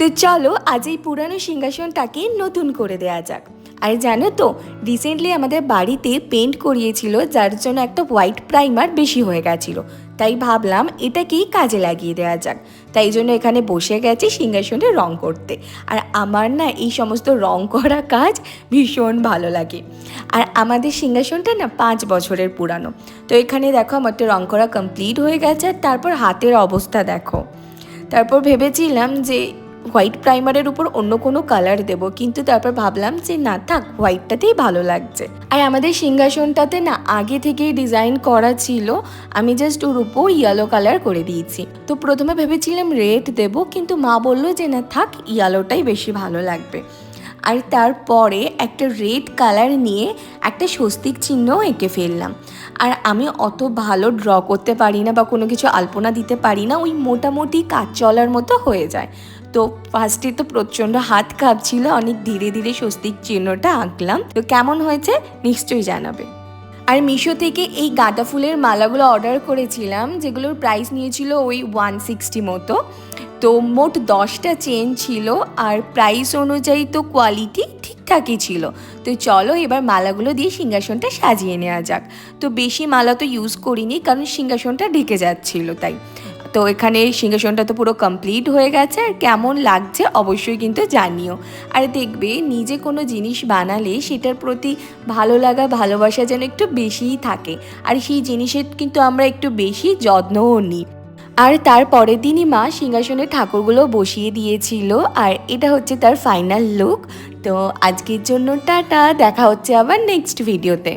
তো চলো আজ এই পুরানো সিংহাসনটাকে নতুন করে দেয়া যাক। আর জানো তো, রিসেন্টলি আমাদের বাড়িতে পেন্ট করিয়েছিল, যার জন্য একটা হোয়াইট প্রাইমার বেশি হয়ে গেছিলো। তাই ভাবলাম এটাকেই কাজে লাগিয়ে দেওয়া যাক। তাই জন্য এখানে বসে গেছি সিংহাসনে রং করতে। আর আমার না এই সমস্ত রং করা কাজ ভীষণ ভালো লাগে। আর আমাদের সিংহাসনটা না 5 বছরের পুরানো। তো এখানে দেখো আমার তো রং করা কমপ্লিট হয়ে গেছে। আর তারপর হাতের অবস্থা দেখো। তারপর ভেবেছিলাম যে হোয়াইট প্রাইমারের উপর অন্য কোনো কালার দেব, কিন্তু তারপর ভাবলাম যে না থাক, হোয়াইটটাতেই ভালো লাগছে। আর আমাদের সিংহাসনটাতে না আগে থেকেই ডিজাইন করা ছিল, আমি জাস্ট ওর উপর ইয়েলো কালার করে দিয়েছি। তো প্রথমে ভেবেছিলাম রেড দেব, কিন্তু মা বললো যে না থাক, ইয়েলোটাই বেশি ভালো লাগবে। আর তারপরে একটা রেড কালার নিয়ে একটা স্বস্তিক চিহ্ন এঁকে ফেললাম। আর আমি অত ভালো ড্র করতে পারি না বা কোনো কিছু আলপনা দিতে পারি না, ওই মোটামুটি কাজ চলার মতো হয়ে যায়। তো ফার্স্টে তো প্রচণ্ড হাত কাঁপছিল, অনেক ধীরে ধীরে স্বস্তিক চিহ্নটা আঁকলাম। তো কেমন হয়েছে নিশ্চয়ই জানাবে। আর মিশো থেকে এই গাঁদা ফুলের মালাগুলো অর্ডার করেছিলাম, যেগুলোর প্রাইস নিয়েছিল ওই 160 মতো। তো মোট 10টা চেন ছিল, আর প্রাইস অনুযায়ী তো কোয়ালিটি ঠিকঠাকই ছিল। তো চলো এবার মালাগুলো দিয়ে সিংহাসনটা সাজিয়ে নেওয়া যাক। তো বেশি মালা তো ইউজ করিনি, কারণ সিংহাসনটা ঢেকে যাচ্ছিল তাই। তো এখানে সিংহাসনটা তো পুরো কমপ্লিট হয়ে গেছে। আর কেমন লাগছে অবশ্যই কিন্তু জানিও। আর দেখবে নিজে কোনো জিনিস বানালে সেটার প্রতি ভালো লাগা ভালোবাসা যেন একটু বেশিই থাকে, আর সেই জিনিসের কিন্তু আমরা একটু বেশি যত্নও নিই। আর তার পরের দিনই মা সিংহাসনে ঠাকুরগুলো বসিয়ে দিয়েছিল, আর এটা হচ্ছে তার ফাইনাল লুক। তো আজকের জন্য টাটা, দেখা হচ্ছে আবার নেক্সট ভিডিওতে।